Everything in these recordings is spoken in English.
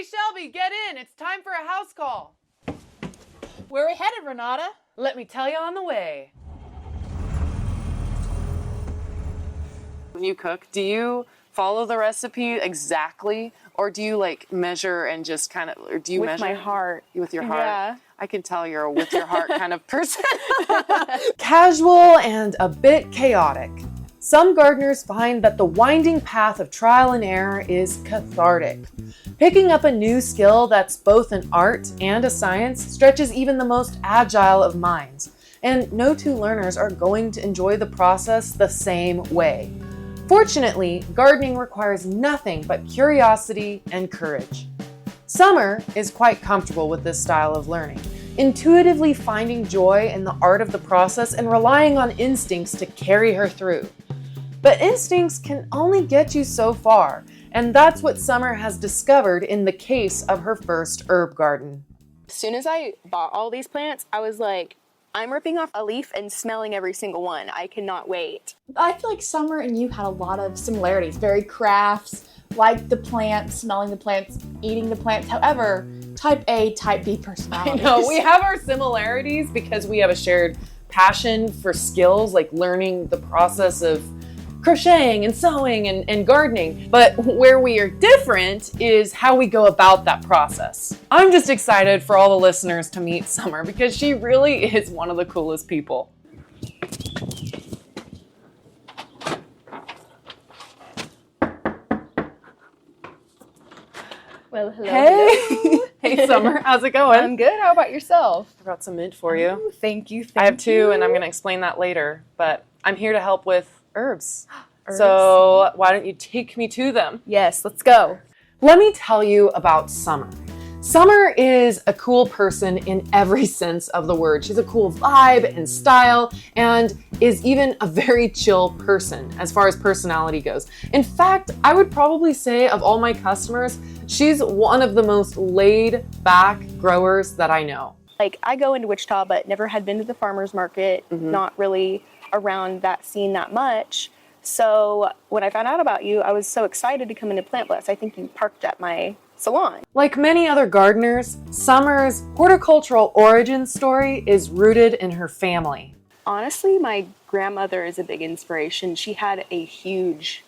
Hey, Shelby, get in. It's time for a house call. Where are we headed, Renata? Let me tell you on the way. When you cook, do you follow the recipe exactly, or do you like measure and just kind of, or do you measure? With my heart. With your heart? Yeah. I can tell you're a with your heart kind of person. Casual and a bit chaotic. Some gardeners find that the winding path of trial and error is cathartic. Picking up a new skill that's both an art and a science stretches even the most agile of minds, and no two learners are going to enjoy the process the same way. Fortunately, gardening requires nothing but curiosity and courage. Summer is quite comfortable with this style of learning, intuitively finding joy in the art of the process and relying on instincts to carry her through. But instincts can only get you so far, and that's what Summer has discovered in the case of her first herb garden. As soon as I bought all these plants, I was like, I'm ripping off a leaf and smelling every single one. I cannot wait. I feel like Summer and you had a lot of similarities. Very crafts, like the plants, smelling the plants, eating the plants. However, type A, type B personalities. I know, we have our similarities because we have a shared passion for skills, like learning the process of crocheting and sewing and gardening. But where we are different is how we go about that process. I'm just excited for all the listeners to meet Summer because she really is one of the coolest people. Well, hello. Hey! Hey, Summer, how's it going? I'm good. How about yourself? I brought some mint for you. Ooh, thank you. I have two, and I'm going to explain that later, but I'm here to help with herbs. So why don't you take me to them? Yes, let's go. Let me tell you about Summer. Summer is a cool person in every sense of the word. She's a cool vibe and style, and is even a very chill person as far as personality goes. In fact, I would probably say of all my customers, she's one of the most laid back growers that I know. Like, I go into Wichita, but never had been to the farmer's market, not really around that scene that much. So when I found out about you, I was so excited to come into Plant Bless. I think you parked at my salon. Like many other gardeners, Summer's horticultural origin story is rooted in her family. Honestly, my grandmother is a big inspiration. She had a huge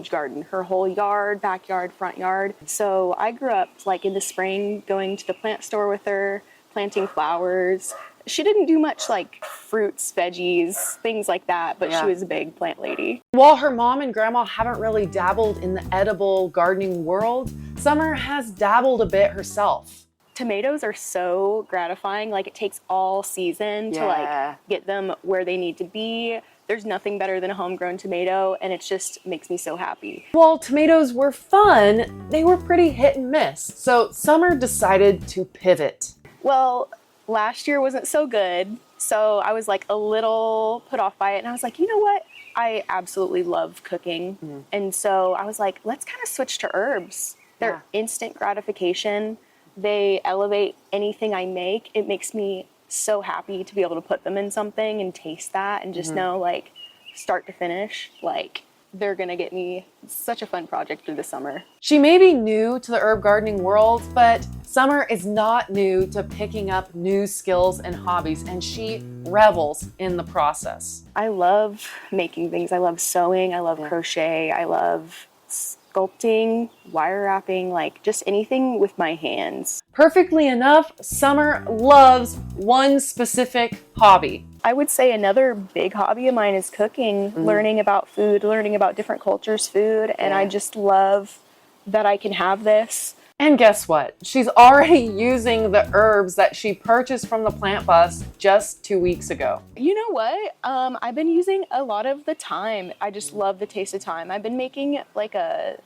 garden, her whole yard, backyard, front yard. So I grew up like in the spring going to the plant store with her, planting flowers. She didn't do much like fruits, veggies, things like that, but she was a big plant lady. While her mom and grandma haven't really dabbled in the edible gardening world, Summer has dabbled a bit herself. Tomatoes are so gratifying. Like, it takes all season to like get them where they need to be. There's nothing better than a homegrown tomato, and it just makes me so happy. While tomatoes were fun, they were pretty hit and miss. So Summer decided to pivot. Well, last year wasn't so good, so I was like a little put off by it, and I was like, you know what? I absolutely love cooking, and so I was like, let's kind of switch to herbs. They're instant gratification. They elevate anything I make. It makes me so happy to be able to put them in something and taste that and just know, like, start to finish, like, they're gonna get me such a fun project through the summer. She may be new to the herb gardening world, but Summer is not new to picking up new skills and hobbies, and she revels in the process. I love making things. I love sewing. I love crochet. I love sculpting, wire wrapping, like just anything with my hands. Perfectly enough, Summer loves one specific hobby. I would say another big hobby of mine is cooking, learning about food, learning about different cultures' food, and I just love that I can have this. And guess what? She's already using the herbs that she purchased from the plant bus just 2 weeks ago. You know what? I've been using a lot of the thyme. I just love the taste of thyme. I've been making like that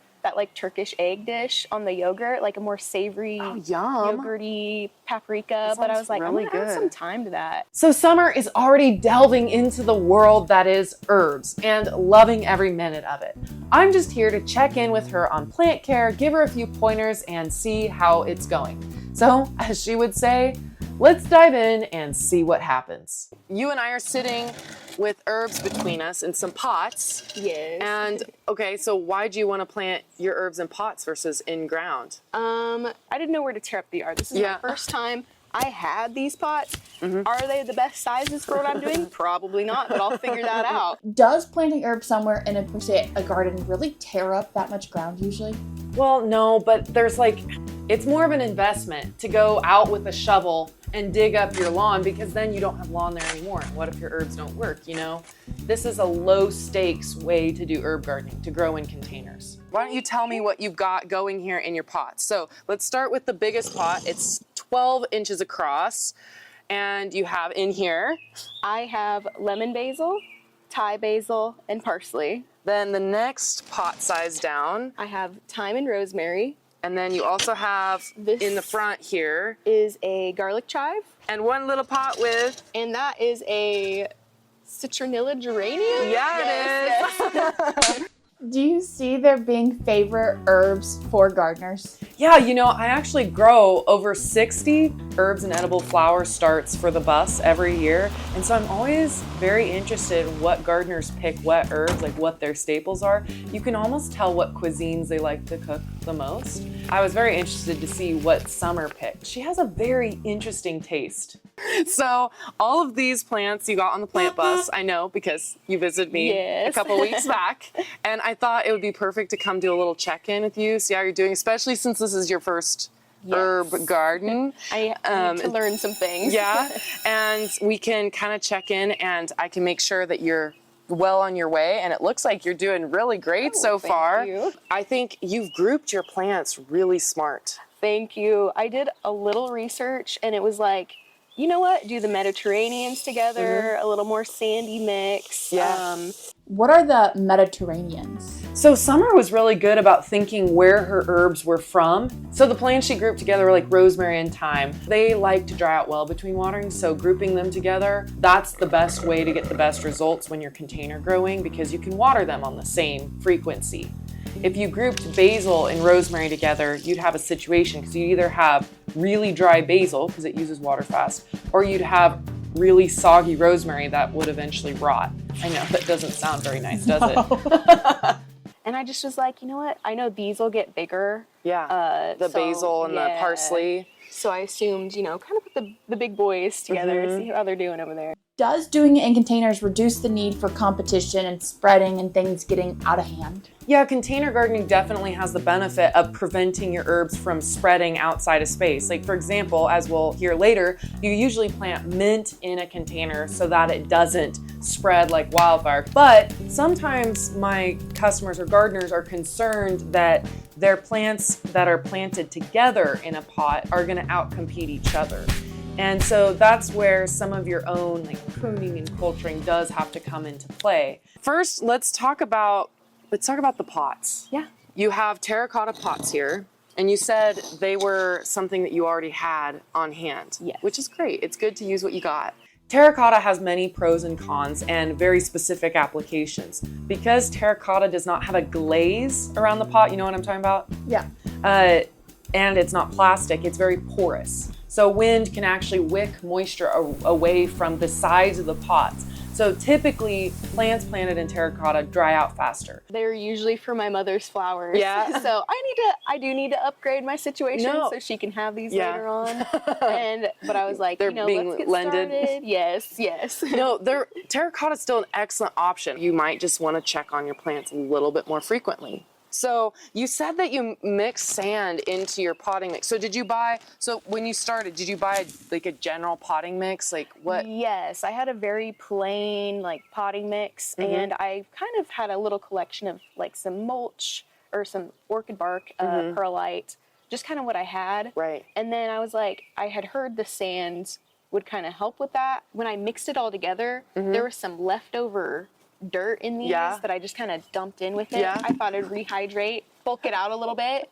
Turkish egg dish on the yogurt, like a more savory, yogurty paprika. But I was like, really I'm gonna add some thyme to that. So Summer is already delving into the world that is herbs and loving every minute of it. I'm just here to check in with her on plant care, give her a few pointers, and see how it's going. So, as she would say, let's dive in and see what happens. You and I are sitting with herbs between us in some pots. Yes. And okay, so why do you want to plant your herbs in pots versus in ground? I didn't know where to tear up the yard. This is my first time I had these pots. Are they the best sizes for what I'm doing? Probably not, but I'll figure that out. Does planting herbs somewhere in per se a garden really tear up that much ground usually? Well, no, but there's like, it's more of an investment to go out with a shovel and dig up your lawn, because then you don't have lawn there anymore. And what if your herbs don't work, you know? This is a low stakes way to do herb gardening, to grow in containers. Why don't you tell me what you've got going here in your pots? So let's start with the biggest pot. It's 12 inches across. And you have in here, I have lemon basil, Thai basil, and parsley. then the next pot size down, I have thyme and rosemary. and then you also have This in the front here, is a garlic chive, and one little pot with, and that is a citronella geranium. yeah, it is. Do you see there being favorite herbs for gardeners? Yeah, you know, I actually grow over 60 herbs and edible flower starts for the bus every year. And so I'm always very interested in what gardeners pick what herbs, like what their staples are. You can almost tell what cuisines they like to cook the most. I was very interested to see what Summer picked. She has a very interesting taste. So all of these plants you got on the plant bus, I know because you visited me a couple weeks back, and I thought it would be perfect to come do a little check-in with you, see how you're doing, especially since this is your first herb garden. I need to learn some things. Yeah, and we can kind of check in, and I can make sure that you're well on your way, and it looks like you're doing really great so far. Thank you. I think you've grouped your plants really smart. Thank you. I did a little research, and it was like, you know what? Do the Mediterraneans together, a little more sandy mix. Yeah. What are the Mediterraneans? So Summer was really good about thinking where her herbs were from. So the plants she grouped together were like rosemary and thyme. They like to dry out well between watering, so grouping them together, that's the best way to get the best results when you're container growing, because you can water them on the same frequency. If you grouped basil and rosemary together, you'd have a situation, because you'd either have really dry basil, because it uses water fast, or you'd have really soggy rosemary that would eventually rot. I know, that doesn't sound very nice, does it? And I just was like, you know what? I know these will get bigger. Yeah, the basil and the parsley. So I assumed, you know, kind of put the big boys together, see how they're doing over there. Does doing it in containers reduce the need for competition and spreading and things getting out of hand? Yeah, container gardening definitely has the benefit of preventing your herbs from spreading outside of space. Like for example, as we'll hear later, you usually plant mint in a container so that it doesn't spread like wildfire. But sometimes my customers or gardeners are concerned that their plants that are planted together in a pot are gonna outcompete each other. And so that's where some of your own like pruning and culturing does have to come into play. First, let's talk about the pots. Yeah. You have terracotta pots here, and you said they were something that you already had on hand. Yes. Which is great. It's good to use what you got. Terracotta has many pros and cons and very specific applications. Because terracotta does not have a glaze around the pot, you know what I'm talking about? Yeah. And it's not plastic, it's very porous. So wind can actually wick moisture away from the sides of the pots. So typically, plants planted in terracotta dry out faster. They're usually for my mother's flowers. Yeah. So I do need to upgrade my situation so she can have these later on. But I was like, They're you know, being let's get lended. started. Yes. No, terracotta is still an excellent option. You might just want to check on your plants a little bit more frequently. So you said that you mix sand into your potting mix. So when you started, did you buy like a general potting mix? Like what? Yes, I had a very plain like potting mix, and I kind of had a little collection of like some mulch or some orchid bark, perlite, just kind of what I had. Right. And then I was like, I had heard the sand would kind of help with that. When I mixed it all together, there was some leftover dirt in these that I just kind of dumped in with it. I thought it'd rehydrate, bulk it out a little bit.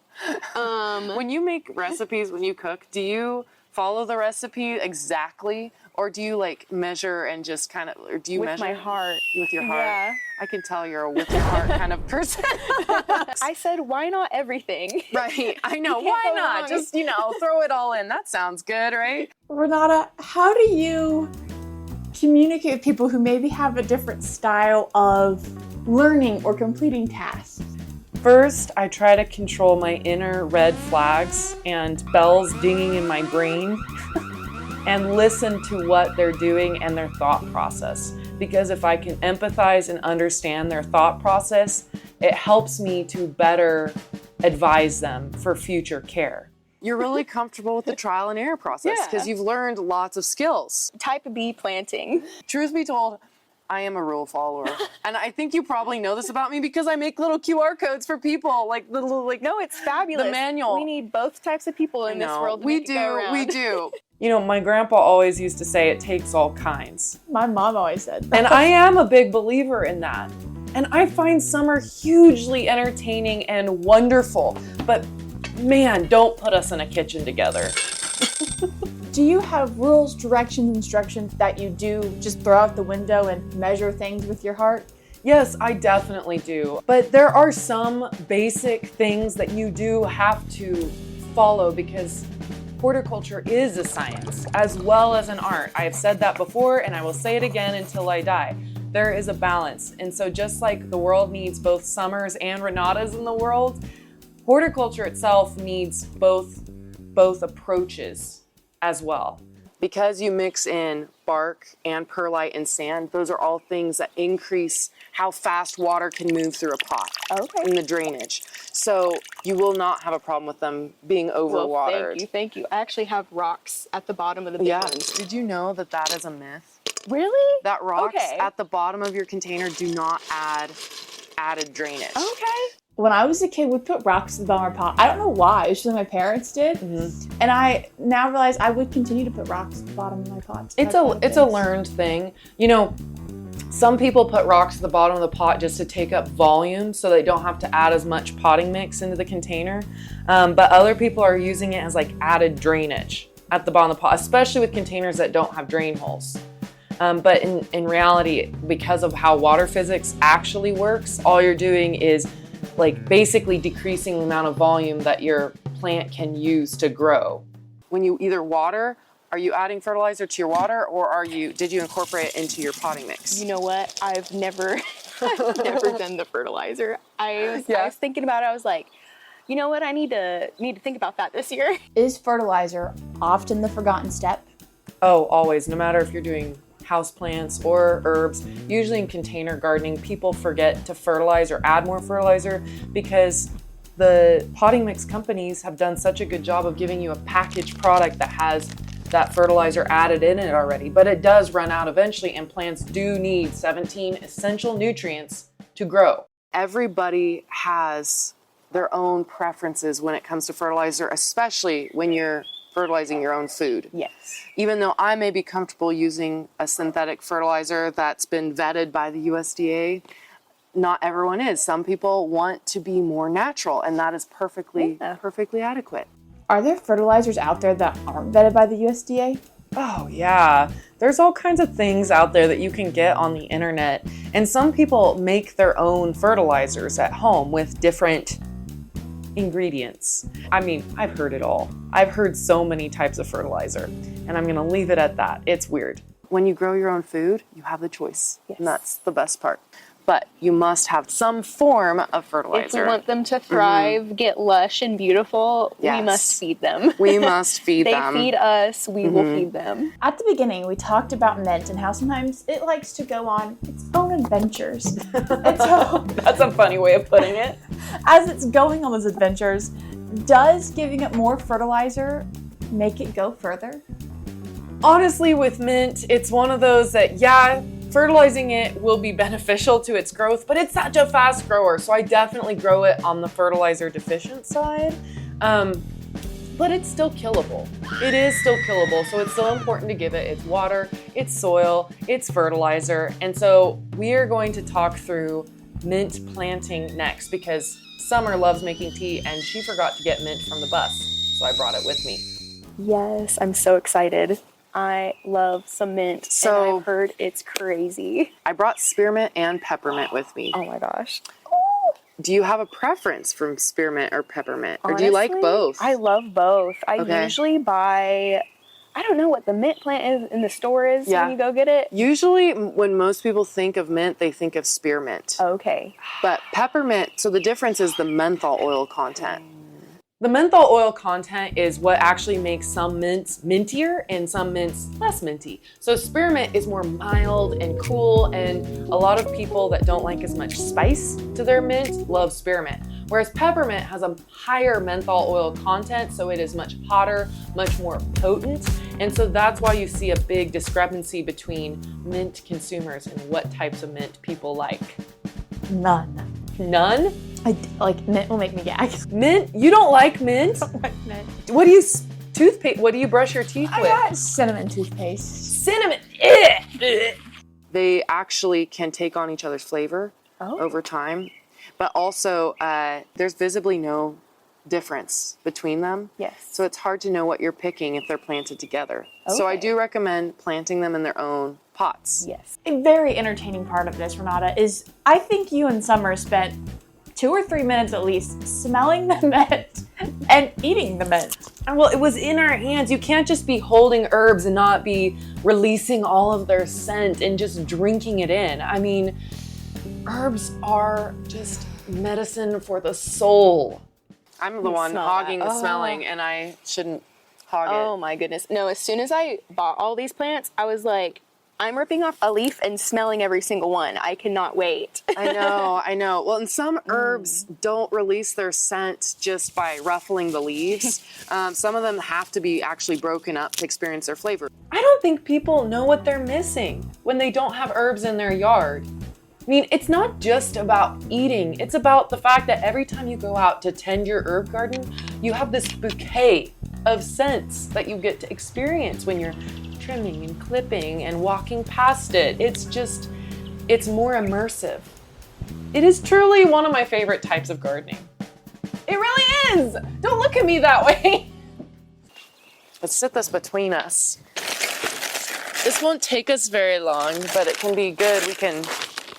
When you make recipes, when you cook, do you follow the recipe exactly, or do you like measure and just kind of, or do you measure? With my heart. With your heart? Yeah. I can tell you're a with your heart kind of person. I said, why not everything? Right, I know, You why can't go not? wrong. Just, throw it all in. That sounds good, right? Renata, how do you communicate with people who maybe have a different style of learning or completing tasks? First, I try to control my inner red flags and bells dinging in my brain and listen to what they're doing and their thought process. Because if I can empathize and understand their thought process, it helps me to better advise them for future care. You're really comfortable with the trial and error process because you've learned lots of skills. Type B planting. Truth be told, I am a rule follower. And I think you probably know this about me because I make little QR codes for people, like little, like, No, it's fabulous. the manual. We need both types of people in this world to we make it go around. We do. You know, my grandpa always used to say it takes all kinds. My mom always said that. And I am a big believer in that. And I find summer hugely entertaining and wonderful. But man, don't put us in a kitchen together. Do you have rules, directions, instructions that you do just throw out the window and measure things with your heart? Yes, I definitely do. But there are some basic things that you do have to follow because horticulture is a science as well as an art. I have said that before and I will say it again until I die. There is a balance. And so just like the world needs both summers and Renatas in the world, horticulture itself needs both approaches as well. Because you mix in bark and perlite and sand, those are all things that increase how fast water can move through a pot in the drainage. So you will not have a problem with them being overwatered. Well, thank you. I actually have rocks at the bottom of the big ones. Did you know that that is a myth? Really? That rocks at the bottom of your container do not add added drainage. Okay. When I was a kid, we put rocks at the bottom of our pot. I don't know why. It's just my parents did. Mm-hmm. And I now realize I would continue to put rocks at the bottom of my pots. It's a learned thing. You know, some people put rocks at the bottom of the pot just to take up volume so they don't have to add as much potting mix into the container. But other people are using it as like added drainage at the bottom of the pot, especially with containers that don't have drain holes. But in reality, because of how water physics actually works, all you're doing is like basically decreasing the amount of volume that your plant can use to grow. When you either water, are you adding fertilizer to your water or did you incorporate it into your potting mix? You know what? I've never done the fertilizer. I was thinking about it. I was like, you know what? I need to think about that this year. Is fertilizer often the forgotten step? Oh, always. No matter if you're doing houseplants or herbs, usually in container gardening, people forget to fertilize or add more fertilizer because the potting mix companies have done such a good job of giving you a packaged product that has that fertilizer added in it already. But it does run out eventually, and plants do need 17 essential nutrients to grow. Everybody has their own preferences when it comes to fertilizer, especially when you're fertilizing your own food. Yes. Even though I may be comfortable using a synthetic fertilizer that's been vetted by the USDA, not everyone is. Some people want to be more natural, and that is perfectly adequate. Are there fertilizers out there that aren't vetted by the USDA? Oh yeah, there's all kinds of things out there that you can get on the internet, and some people make their own fertilizers at home with different ingredients. I mean, I've heard it all. I've heard so many types of fertilizer, and I'm gonna leave it at that. It's weird. When you grow your own food, you have the choice, and that's the best part. But you must have some form of fertilizer. If we want them to thrive, get lush and beautiful, we must feed them. We must feed them. They feed us, we will feed them. At the beginning, we talked about mint and how sometimes it likes to go on its own adventures. And so, that's a funny way of putting it. As it's going on those adventures, does giving it more fertilizer make it go further? Honestly, with mint, it's one of those that, fertilizing it will be beneficial to its growth, but it's such a fast grower, so I definitely grow it on the fertilizer deficient side. But it's still killable. It is still killable, so it's still important to give it its water, its soil, its fertilizer. And so we are going to talk through mint planting next because Summer loves making tea and she forgot to get mint from the bus, so I brought it with me. Yes, I'm so excited. I love some mint, so, and I've heard it's crazy. I brought spearmint and peppermint with me. Oh my gosh. Do you have a preference from spearmint or peppermint? Or Honestly, do you like both? I love both. I usually buy, I don't know what the mint plant is in the store is when you go get it. Usually when most people think of mint, they think of spearmint. Okay. But peppermint, so the difference is the menthol oil content. The menthol oil content is what actually makes some mints mintier and some mints less minty. So spearmint is more mild and cool, and a lot of people that don't like as much spice to their mint love spearmint. Whereas peppermint has a higher menthol oil content, so it is much hotter, much more potent. And so that's why you see a big discrepancy between mint consumers and what types of mint people like. None. None? Like mint will make me gag. Mint? You don't like mint? I don't like mint. What do you toothpaste? What do you brush your teeth I with? got cinnamon toothpaste. Cinnamon. They actually can take on each other's flavor over time, but also there's visibly no difference between them. Yes. So it's hard to know what you're picking if they're planted together. So I do recommend planting them in their own pots. Yes. A very entertaining part of this, Renata, is I think you and Summer spent 2 or 3 minutes at least smelling the mint and eating the mint. Well, it was in our hands. You can't just be holding herbs and not be releasing all of their scent and just drinking it in. I mean, herbs are just medicine for the soul. I'm the one hogging the smelling, and I shouldn't hog it. Oh my goodness. No, as soon as I bought all these plants, I was like, I'm ripping off a leaf and smelling every single one. I cannot wait. I know. Well, and some herbs don't release their scent just by ruffling the leaves. Some of them have to be actually broken up to experience their flavor. I don't think people know what they're missing when they don't have herbs in their yard. I mean, it's not just about eating. It's about the fact that every time you go out to tend your herb garden, you have this bouquet of scents that you get to experience when you're trimming and clipping and walking past it. It's more immersive. It is truly one of my favorite types of gardening. It really is. Don't look at me that way. Let's sit this between us. This won't take us very long, but it can be good. We can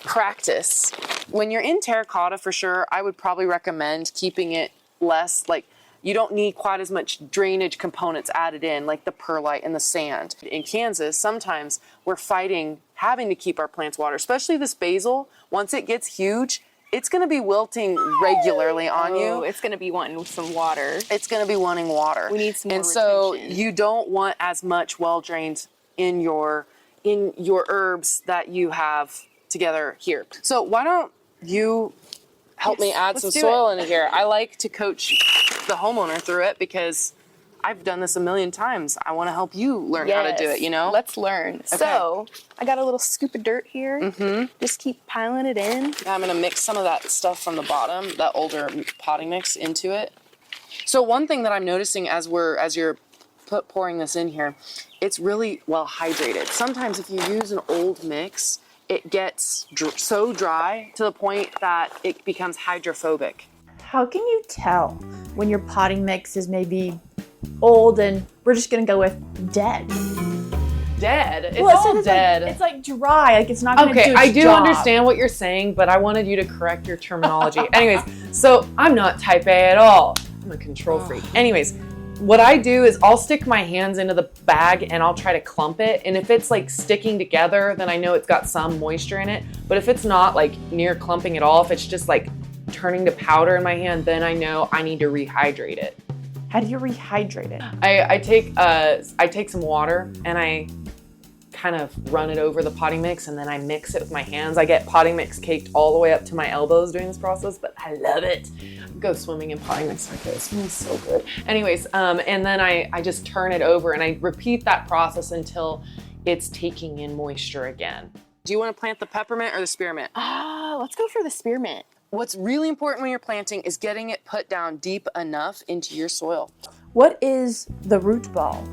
practice. When you're in terracotta, for sure, I would probably recommend keeping it less, like, you don't need quite as much drainage components added in, like the perlite and the sand. In Kansas, sometimes we're having to keep our plants water, especially this basil. Once it gets huge, it's going to be wilting regularly on you. It's going to be wanting some water. It's going to be wanting water. We need some more And so retention. you don't want as much well-drained in your herbs that you have together here. So why don't you help me add some soil into here? I like to coach the homeowner through it because I've done this a million times. I want to help you learn how to do it, you know? Let's learn. Okay. So I got a little scoop of dirt here. Mm-hmm. Just keep piling it in. Yeah, I'm going to mix some of that stuff from the bottom, that older potting mix, into it. So one thing that I'm noticing as you're pouring this in here, it's really well hydrated. Sometimes if you use an old mix, it gets so dry to the point that it becomes hydrophobic. How can you tell when your potting mix is maybe old and we're just gonna go with dead? Dead? It's all dead. It's like dry, like it's not gonna do its I do job. understand what you're saying, but I wanted you to correct your terminology. Anyways, so I'm not type A at all. I'm a control freak. Anyways, what I do is I'll stick my hands into the bag and I'll try to clump it. And if it's like sticking together, then I know it's got some moisture in it. But if it's not like near clumping at all, if it's just like turning to powder in my hand, then I know I need to rehydrate it. How do you rehydrate it? I take some water and I kind of run it over the potting mix and then I mix it with my hands. I get potting mix caked all the way up to my elbows during this process, but I love it. Go swimming in potting mix like this. It smells so good. Anyways, and then I just turn it over and I repeat that process until it's taking in moisture again. Do you want to plant the peppermint or the spearmint? Let's go for the spearmint. What's really important when you're planting is getting it put down deep enough into your soil. What is the root ball?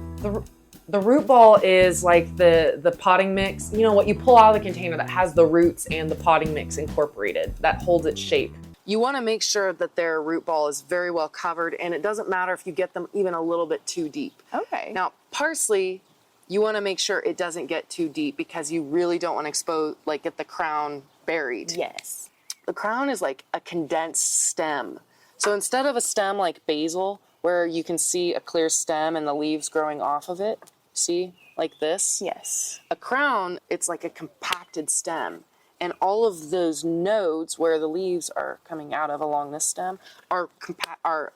The root ball is like the potting mix, you know, what you pull out of the container that has the roots and the potting mix incorporated, that holds its shape. You want to make sure that their root ball is very well covered, and it doesn't matter if you get them even a little bit too deep. Okay. Now, parsley, you want to make sure it doesn't get too deep because you really don't want to get the crown buried. Yes. The crown is like a condensed stem. So instead of a stem like basil, where you can see a clear stem and the leaves growing off of it, See, like this. Yes. A crown, it's like a compacted stem. And all of those nodes where the leaves are coming out of along this stem are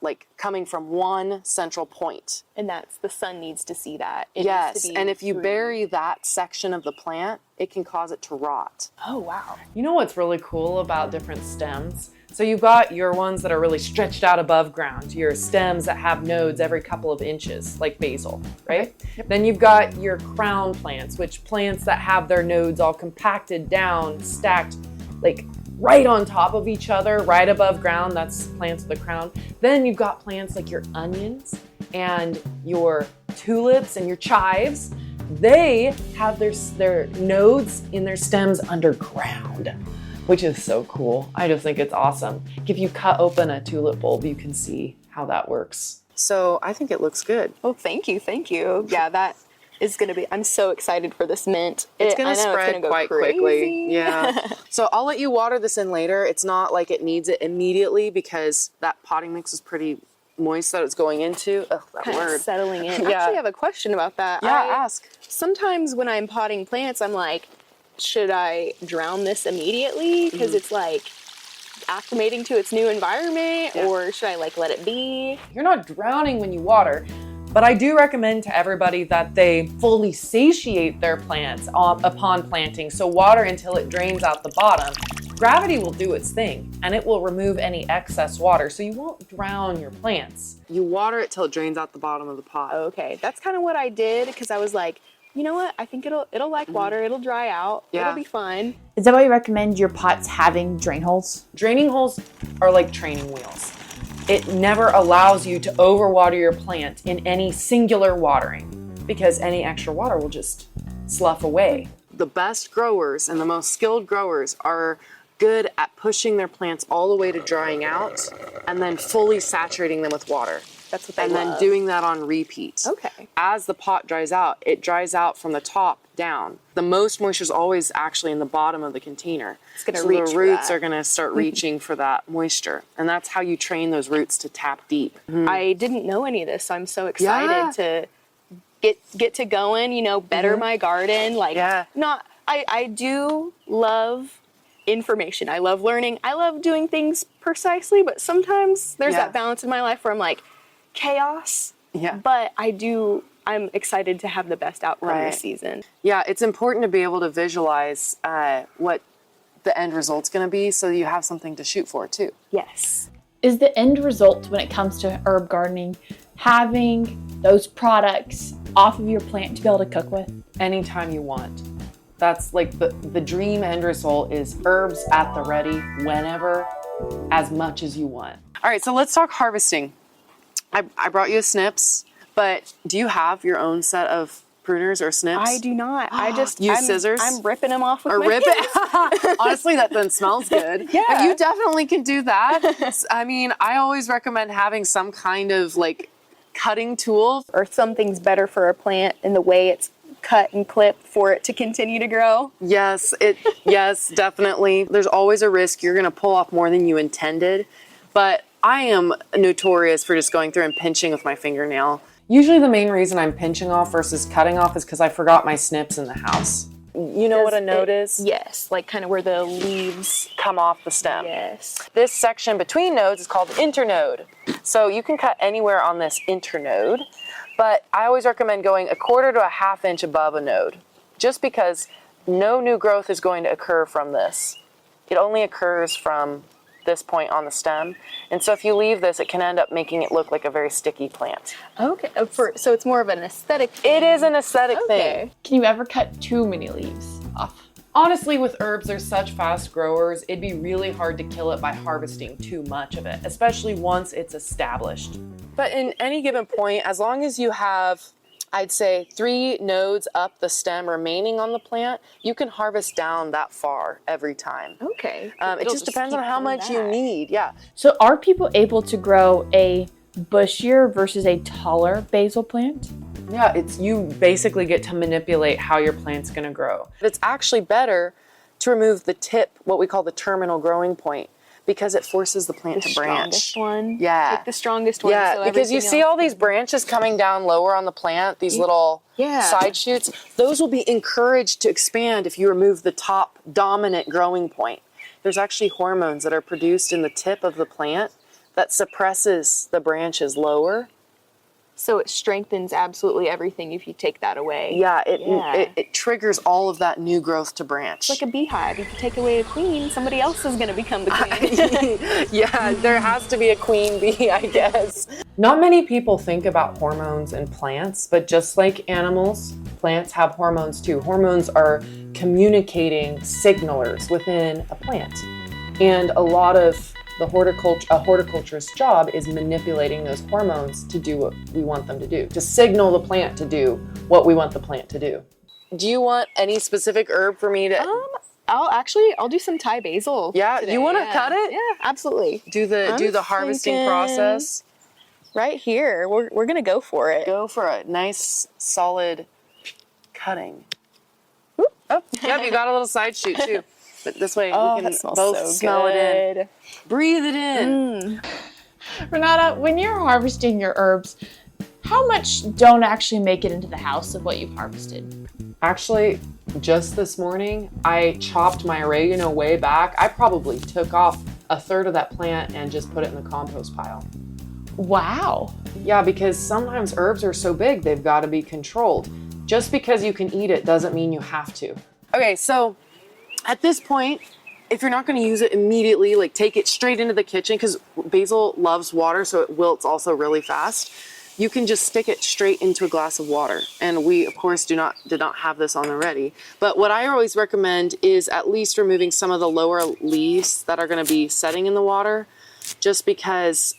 like coming from one central point. And that's, the sun needs to see that. It needs Yes, to be and if you green. bury that section of the plant, it can cause it to rot. Oh, wow. You know what's really cool about different stems? So you've got your ones that are really stretched out above ground, your stems that have nodes every couple of inches, like basil, right? Okay. Yep. Then you've got your crown plants, which plants that have their nodes all compacted down, stacked like right on top of each other, right above ground. That's plants with a crown. Then you've got plants like your onions and your tulips and your chives. They have their nodes in their stems underground, which is so cool. I just think it's awesome. If you cut open a tulip bulb, you can see how that works. So I think it looks good. Oh, thank you. Thank you. Yeah, that is going to be, I'm so excited for this mint. It's going to spread gonna go quite crazy. quickly. Yeah. So I'll let you water this in later. It's not like it needs it immediately because that potting mix is pretty moist that it's going into. Ugh, that Kind of word. settling in. Yeah. Actually, I have a question about that. Yeah, ask. Sometimes when I'm potting plants, I'm like, should I drown this immediately? Because it's like acclimating to its new environment, or should I like let it be? You're not drowning when you water, but I do recommend to everybody that they fully satiate their plants upon planting. So water until it drains out the bottom. Gravity will do its thing and it will remove any excess water, so you won't drown your plants. You water it till it drains out the bottom of the pot. Okay, that's kind of what I did because I was like, you know what? I think it'll like water. It'll dry out. Yeah. It'll be fine. Is that why you recommend your pots having drain holes? Draining holes are like training wheels. It never allows you to overwater your plant in any singular watering because any extra water will just slough away. The best growers and the most skilled growers are good at pushing their plants all the way to drying out and then fully saturating them with water. That's what they And love. then doing that on repeat. Okay. As the pot dries out, it dries out from the top down. The most moisture is always actually in the bottom of the container. It's gonna so reach the for roots that. are going to start reaching for that moisture. And that's how you train those roots to tap deep. I didn't know any of this, so I'm so excited to get to going, you know, better my garden. Like, I do love information. I love learning. I love doing things precisely, but sometimes there's that balance in my life where I'm like, chaos. Yeah. But I'm excited to have the best outcome this season. Yeah, it's important to be able to visualize what the end result's going to be so you have something to shoot for too. Yes. Is the end result when it comes to herb gardening having those products off of your plant to be able to cook with? Anytime you want. That's like the dream end result is herbs at the ready whenever, as much as you want. All right, so let's talk harvesting. I brought you snips, but do you have your own set of pruners or snips? I do not. I just use scissors? I'm ripping them off with Or my rip hands. it. Honestly, that then smells good. Yeah. But you definitely can do that. I mean, I always recommend having some kind of like cutting tool. Or something's better for a plant in the way it's cut and clipped for it to continue to grow. Yes, definitely. There's always a risk you're going to pull off more than you intended. But I am notorious for just going through and pinching with my fingernail. Usually the main reason I'm pinching off versus cutting off is because I forgot my snips in the house. You know what a node is? Yes, like kind of where the leaves Come off the stem. Yes. This section between nodes is called internode. So you can cut anywhere on this internode, but I always recommend going 1/4 to 1/2 inch above a node, just because no new growth is going to occur from this. It only occurs from this point on the stem. And so if you leave this, it can end up making it look like a very sticky plant. Okay. So it's more of an aesthetic thing. It is an aesthetic thing. Can you ever cut too many leaves off? Honestly, with herbs, they're such fast growers, it'd be really hard to kill it by harvesting too much of it, especially once it's established. But in any given point, as long as you have, I'd say 3 nodes up the stem remaining on the plant, you can harvest down that far every time. Okay. It It'll just depends keep on how coming much you back. need. Yeah. So are people able to grow a bushier versus a taller basil plant? Yeah, you basically get to manipulate how your plant's gonna grow. It's actually better to remove the tip, what we call the terminal growing point, because it forces the plant to branch. Strongest one. Yeah. Like the strongest one. Yeah, so because you everything see else all these branches coming down lower on the plant, these little side shoots. Those will be encouraged to expand if you remove the top dominant growing point. There's actually hormones that are produced in the tip of the plant that suppresses the branches lower. So it strengthens absolutely everything if you take that away. Yeah, it triggers all of that new growth to branch. It's like a beehive. If you take away a queen, somebody else is going to become the queen. Yeah, there has to be a queen bee, I guess. Not many people think about hormones in plants, but just like animals, plants have hormones too. Hormones are communicating signalers within a plant. And a lot of a horticulturist's job is manipulating those hormones to do what we want them to do, to signal the plant to do what we want the plant to do. Do you want any specific herb for me to? I'll do some Thai basil. Yeah, today. you want to cut it? Yeah, absolutely. Do the harvesting process. Right here, we're gonna go for it. Go for a nice solid cutting. Oh, yep, you got a little side shoot too. But this way we can both smell it in. Breathe it in. Renata, when you're harvesting your herbs, how much don't actually make it into the house of what you've harvested? Actually, just this morning, I chopped my oregano way back. I probably took off a third of that plant and just put it in the compost pile. Wow. Yeah, because sometimes herbs are so big, they've got to be controlled. Just because you can eat it doesn't mean you have to. Okay, so at this point, if you're not going to use it immediately, like take it straight into the kitchen, because basil loves water, so it wilts also really fast. You can just stick it straight into a glass of water. And we, of course, did not have this on the ready. But what I always recommend is at least removing some of the lower leaves that are going to be setting in the water, just because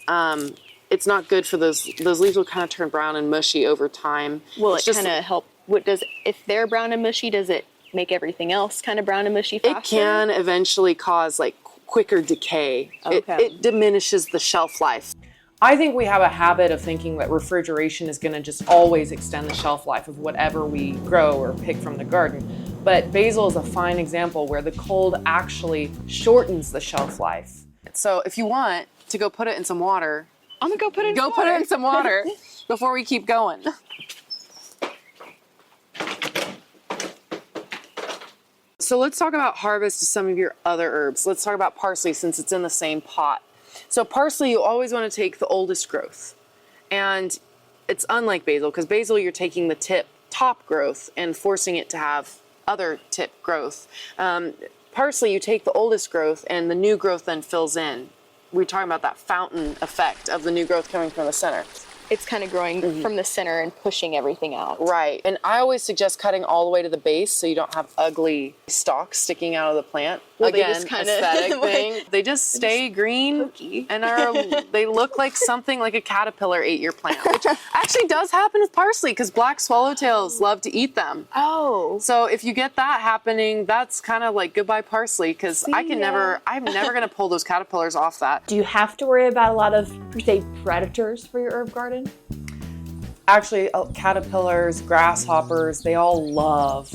it's not good for those leaves will kind of turn brown and mushy over time. Will it kind of help? If they're brown and mushy, does it make everything else kind of brown and mushy faster? It can eventually cause like quicker decay. Okay. It diminishes the shelf life. I think we have a habit of thinking that refrigeration is going to just always extend the shelf life of whatever we grow or pick from the garden. But basil is a fine example where the cold actually shortens the shelf life. So if you want to go put it in some water, I'm gonna go put it in some water before we keep going. So let's talk about harvest of some of your other herbs. Let's talk about parsley since it's in the same pot. So parsley, you always want to take the oldest growth. And it's unlike basil, because basil you're taking the top growth and forcing it to have other tip growth. Parsley, you take the oldest growth and the new growth then fills in. We're talking about that fountain effect of the new growth coming from the center. It's kind of growing from the center and pushing everything out. Right. And I always suggest cutting all the way to the base so you don't have ugly stalks sticking out of the plant. Well, Again, they just kind aesthetic of thing. They just stay green pokey. and they look like something like a caterpillar ate your plant, which actually does happen with parsley because black swallowtails love to eat them. Oh. So if you get that happening, that's kind of like goodbye parsley, because I'm never going to pull those caterpillars off that. Do you have to worry about a lot of, per se, predators for your herb garden? Actually, caterpillars, grasshoppers, they all love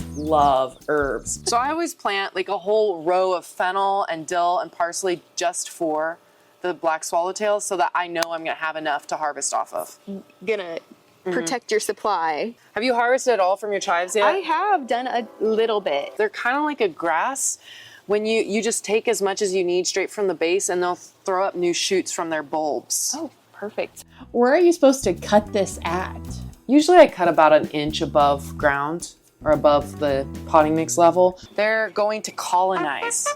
herbs. So I always plant like a whole row of fennel and dill and parsley just for the black swallowtails so that I know I'm going to have enough to harvest off of. Gonna protect your supply. Have you harvested at all from your chives yet? I have done a little bit. They're kind of like a grass. When you just take as much as you need straight from the base and they'll throw up new shoots from their bulbs. Oh, perfect. Where are you supposed to cut this at? Usually I cut about an inch above ground or above the potting mix level. They're going to colonize.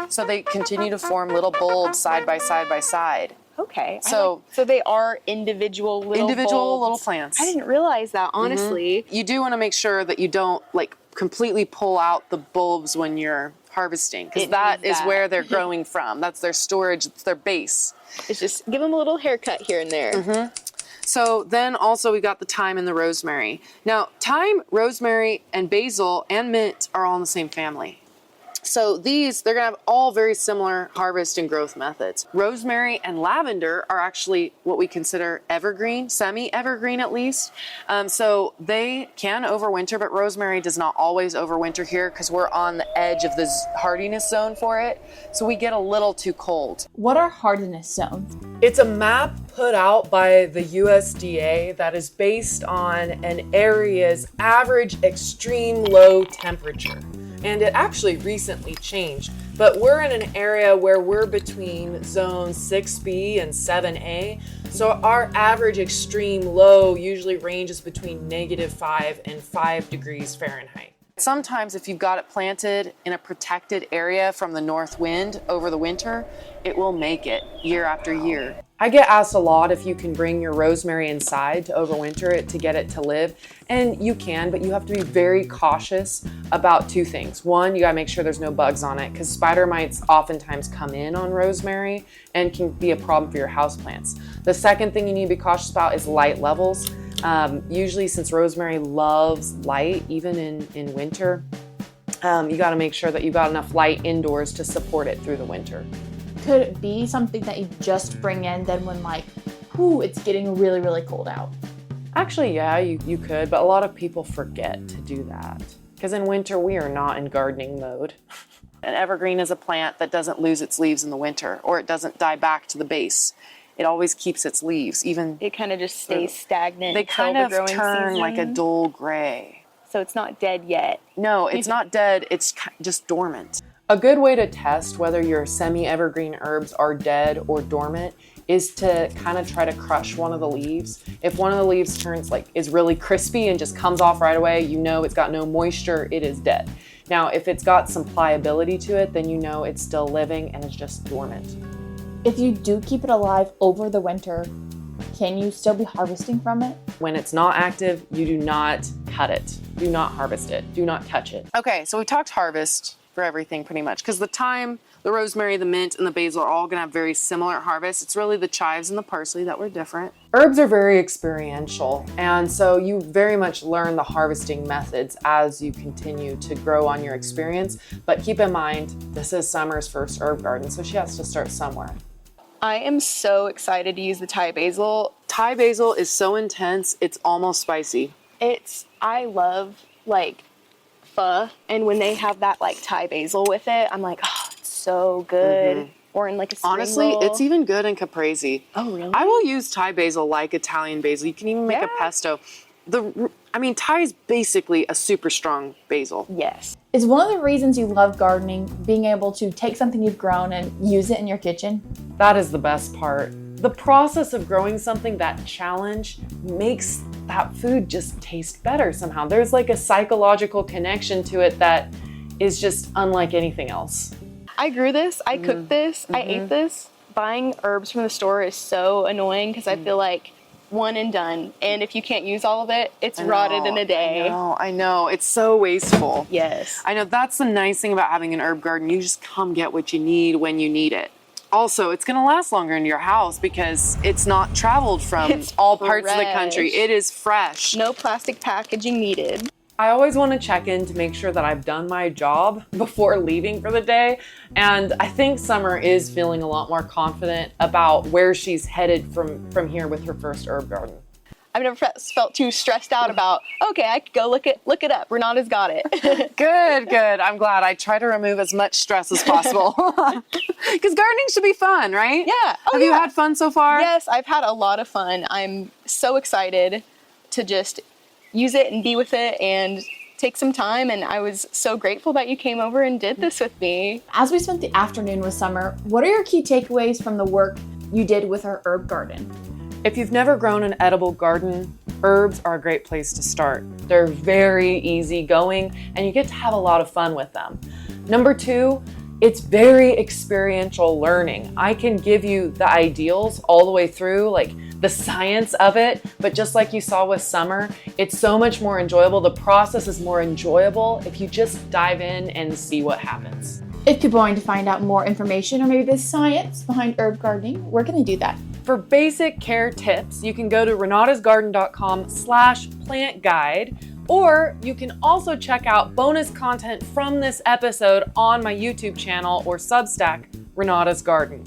So they continue to form little bulbs side by side by side. Okay. So they are individual little bulbs. little plants. I didn't realize that, honestly. You do want to make sure that you don't like completely pull out the bulbs when you're harvesting, because that is where they're growing from. That's their storage, it's their base. It's just give them a little haircut here and there. So then also we got the thyme and the rosemary. Now, thyme, rosemary, and basil and mint are all in the same family. So they're gonna have all very similar harvest and growth methods. Rosemary and lavender are actually what we consider evergreen, semi-evergreen at least. So they can overwinter, but rosemary does not always overwinter here because we're on the edge of the hardiness zone for it. So we get a little too cold. What are hardiness zones? It's a map put out by the USDA that is based on an area's average extreme low temperature. And it actually recently changed, but we're in an area where we're between zones 6B and 7A. So our average extreme low usually ranges between -5 and 5 degrees Fahrenheit. Sometimes if you've got it planted in a protected area from the north wind over the winter, it will make it year after year. I get asked a lot if you can bring your rosemary inside to overwinter it to get it to live. And you can, but you have to be very cautious about two things. One, you gotta make sure there's no bugs on it because spider mites oftentimes come in on rosemary and can be a problem for your houseplants. The second thing you need to be cautious about is light levels. Usually since rosemary loves light, even in winter, you gotta make sure that you've got enough light indoors to support it through the winter. Could it be something that you just bring in then when it's getting really, really cold out? Actually, yeah, you could, but a lot of people forget to do that. Because in winter, we are not in gardening mode. An evergreen is a plant that doesn't lose its leaves in the winter, or it doesn't die back to the base. It always keeps its leaves, even... It kind of just stays stagnant They until kind the of growing turn season. like a dull gray. So it's not dead yet. No, it's not dead, it's just dormant. A good way to test whether your semi-evergreen herbs are dead or dormant is to kind of try to crush one of the leaves. If one of the leaves is really crispy and just comes off right away, you know it's got no moisture, it is dead. Now, if it's got some pliability to it, then you know it's still living and it's just dormant. If you do keep it alive over the winter, can you still be harvesting from it? When it's not active, you do not cut it. Do not harvest it. Do not touch it. Okay, so we talked harvest for everything pretty much because the thyme, the rosemary, the mint, and the basil are all going to have very similar harvests. It's really the chives and the parsley that were different. Herbs are very experiential, and so you very much learn the harvesting methods as you continue to grow on your experience. But keep in mind, this is Summer's first herb garden, so she has to start somewhere. I am so excited to use the Thai basil. Thai basil is so intense, it's almost spicy. I love pho, and when they have that Thai basil with it, I'm like, oh, it's so good. Mm-hmm. Or in a spring Honestly, roll. it's even good in caprese. Oh, really? I will use Thai basil like Italian basil. You can even make a pesto. Thai is basically a super strong basil. Yes. Is one of the reasons you love gardening being able to take something you've grown and use it in your kitchen? That is the best part. The process of growing something, that challenge, makes that food just taste better somehow. There's a psychological connection to it that is just unlike anything else. I grew this, I cooked this, I ate this. Buying herbs from the store is so annoying because I feel like one and done. And if you can't use all of it, it's rotted in a day. I know. It's so wasteful. Yes. I know. That's the nice thing about having an herb garden. You just come get what you need when you need it. Also, it's going to last longer in your house because it's not traveled from all parts of the country. It is fresh. No plastic packaging needed. I always want to check in to make sure that I've done my job before leaving for the day. And I think Summer is feeling a lot more confident about where she's headed from here with her first herb garden. I've never felt too stressed out about, okay, I could go look it up. Renata's got it. Good. I'm glad. I try to remove as much stress as possible. Because gardening should be fun, right? Yeah. Have you had fun so far? Yes, I've had a lot of fun. I'm so excited to just use it and be with it and take some time. And I was so grateful that you came over and did this with me. As we spent the afternoon with Summer, what are your key takeaways from the work you did with her herb garden? If you've never grown an edible garden, herbs are a great place to start. They're very easy going and you get to have a lot of fun with them. Number 2, it's very experiential learning. I can give you the ideals all the way through, the science of it, but just like you saw with Summer, it's so much more enjoyable. The process is more enjoyable if you just dive in and see what happens. If you're going to find out more information or maybe the science behind herb gardening, where can they do that? For basic care tips, you can go to renatasgarden.com/plant guide, Or you can also check out bonus content from this episode on my YouTube channel or Substack, Renata's Garden.